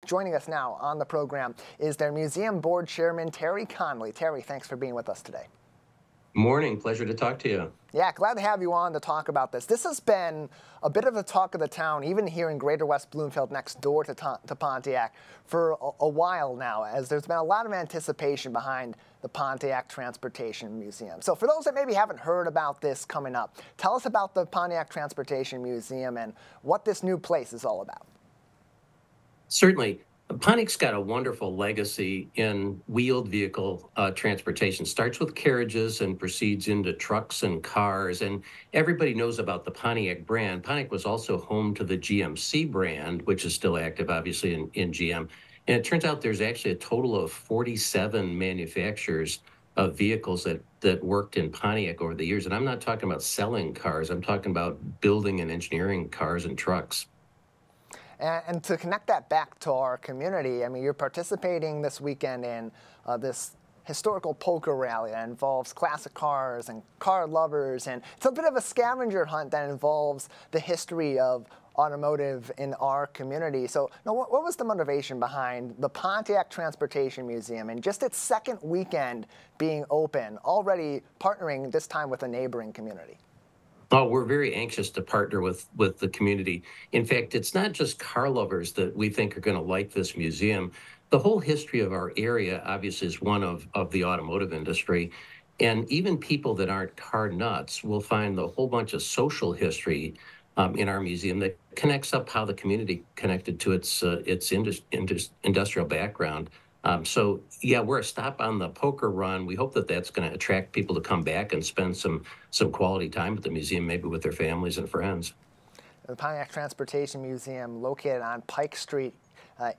Joining us now on the program is their museum board chairman, Terry Connolly. Terry, thanks for being with us today. Morning. Pleasure to talk to you. Yeah, glad to have you on to talk about this. This has been a bit of the talk of the town, even here in Greater West Bloomfield, next door to Pontiac, for a while now, as there's been a lot of anticipation behind the Pontiac Transportation Museum. So for those that maybe haven't heard about this coming up, tell us about the Pontiac Transportation Museum and what this new place is all about. Certainly. Pontiac's got a wonderful legacy in wheeled vehicle transportation. Starts with carriages and proceeds into trucks and cars. And everybody knows about the Pontiac brand. Pontiac was also home to the GMC brand, which is still active, obviously, in GM. And it turns out there's actually a total of 47 manufacturers of vehicles that worked in Pontiac over the years. And I'm not talking about selling cars. I'm talking about building and engineering cars and trucks. And to connect that back to our community, I mean, you're participating this weekend in this historical poker rally that involves classic cars and car lovers, and it's a bit of a scavenger hunt that involves the history of automotive in our community. So, what was the motivation behind the Pontiac Transportation Museum and just its second weekend being open, already partnering this time with a neighboring community? Oh, we're very anxious to partner with the community. In fact, it's not just car lovers that we think are going to like this museum. The whole history of our area, obviously, is one of the automotive industry. And even people that aren't car nuts will find a whole bunch of social history in our museum that connects up how the community connected to its industrial background. So, yeah, we're a stop on the poker run. We hope that that's going to attract people to come back and spend some quality time at the museum, maybe with their families and friends. The Pontiac Transportation Museum, located on Pike Street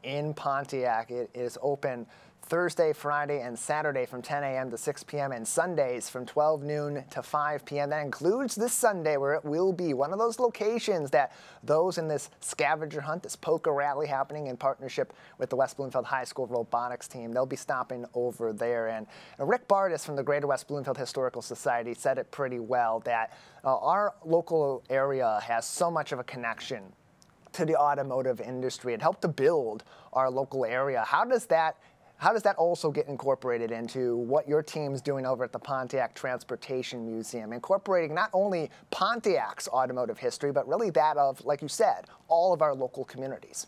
in Pontiac, it is open Thursday, Friday, and Saturday from 10 a.m. to 6 p.m. and Sundays from 12 noon to 5 p.m. That includes this Sunday, where it will be one of those locations that those in this scavenger hunt, this poker rally happening in partnership with the West Bloomfield High School robotics team, they'll be stopping over there. And Rick Bardis from the Greater West Bloomfield Historical Society said it pretty well, that our local area has so much of a connection to the automotive industry. It helped to build our local area. How does that also get incorporated into what your team's doing over at the Pontiac Transportation Museum, incorporating not only Pontiac's automotive history, but really that of, like you said, all of our local communities?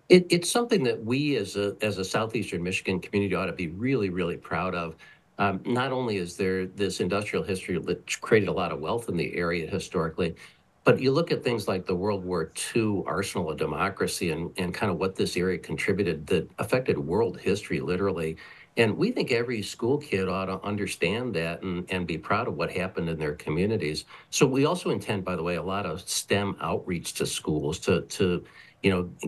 It's something that we as a Southeastern Michigan community ought to be really, really proud of. Not only is there this industrial history that created a lot of wealth in the area historically, but you look at things like the World War II arsenal of democracy and kind of what this area contributed that affected world history, literally. And we think every school kid ought to understand that and be proud of what happened in their communities. So we also intend, by the way, a lot of STEM outreach to schools to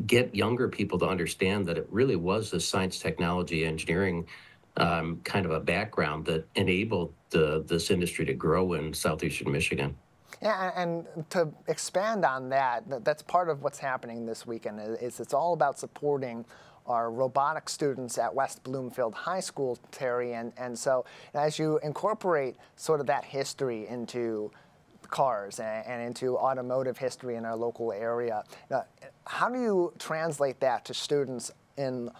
get younger people to understand that it really was the science, technology, engineering kind of a background that enabled this industry to grow in Southeastern Michigan. Yeah, and to expand on that, that's part of what's happening this weekend. Is it's all about supporting our robotics students at West Bloomfield High School, Terry. And so as you incorporate sort of that history into cars and into automotive history in our local area, how do you translate that to students in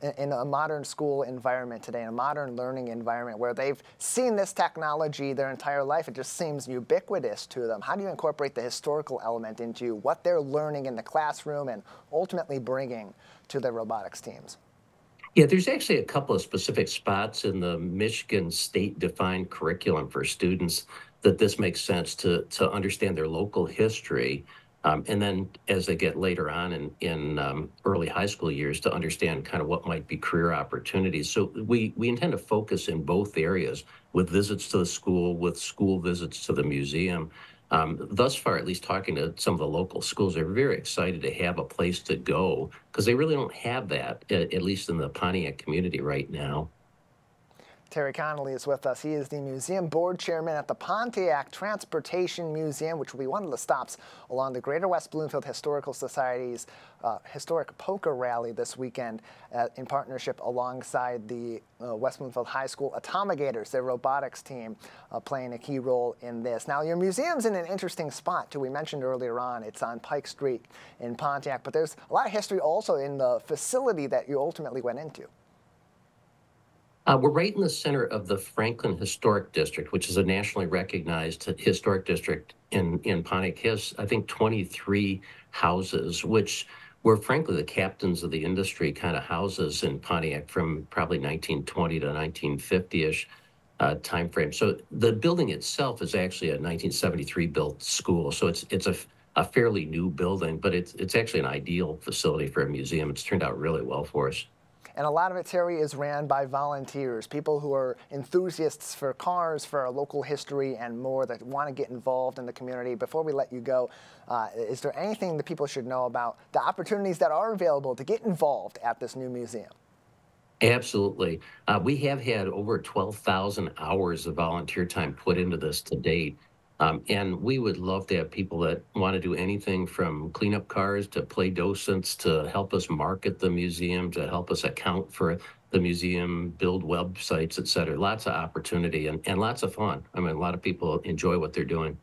a modern school environment today, in a modern learning environment where they've seen this technology their entire life? It just seems ubiquitous to them. How do you incorporate the historical element into what they're learning in the classroom and ultimately bringing to their robotics teams? Yeah, there's actually a couple of specific spots in the Michigan state-defined curriculum for students that this makes sense to understand their local history. And then as they get later on in early high school years to understand kind of what might be career opportunities. So we intend to focus in both areas with visits to the school, with school visits to the museum. Thus far, at least talking to some of the local schools, they're very excited to have a place to go because they really don't have that, at least in the Pontiac community right now. Terry Connolly is with us. He is the museum board chairman at the Pontiac Transportation Museum, which will be one of the stops along the Greater West Bloomfield Historical Society's historic poker rally this weekend in partnership alongside the West Bloomfield High School Automogators, their robotics team, playing a key role in this. Now, your museum's in an interesting spot, too. We mentioned earlier on it's on Pike Street in Pontiac, but there's a lot of history also in the facility that you ultimately went into. We're right in the center of the Franklin Historic District, which is a nationally recognized historic district in Pontiac. It has, I think, 23 houses, which were frankly the captains of the industry kind of houses in Pontiac from probably 1920 to 1950-ish time frame. So the building itself is actually a 1973 built school. So it's a fairly new building, but it's actually an ideal facility for a museum. It's turned out really well for us. And a lot of it, Terry, is ran by volunteers, people who are enthusiasts for cars, for our local history, and more, that want to get involved in the community. Before we let you go, is there anything that people should know about the opportunities that are available to get involved at this new museum? Absolutely. We have had over 12,000 hours of volunteer time put into this to date. And we would love to have people that want to do anything from clean up cars to play docents, to help us market the museum, to help us account for the museum, build websites, et cetera. Lots of opportunity and lots of fun. I mean, a lot of people enjoy what they're doing.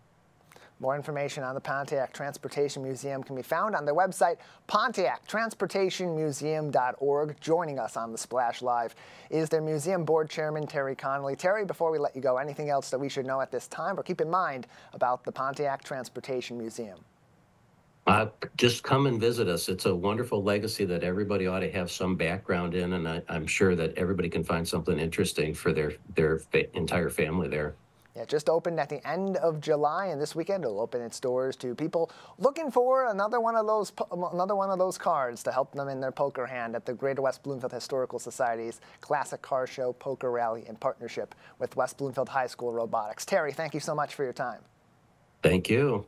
More information on the Pontiac Transportation Museum can be found on their website, pontiactransportationmuseum.org. Joining us on the Splash Live is their museum board chairman, Terry Connolly. Terry, before we let you go, anything else that we should know at this time or keep in mind about the Pontiac Transportation Museum? Just come and visit us. It's a wonderful legacy that everybody ought to have some background in, and I'm sure that everybody can find something interesting for their entire family there. Yeah, it just opened at the end of July, and this weekend it'll open its doors to people looking for another one of those cards to help them in their poker hand at the Greater West Bloomfield Historical Society's Classic Car Show Poker Rally in partnership with West Bloomfield High School Robotics. Terry, thank you so much for your time. Thank you.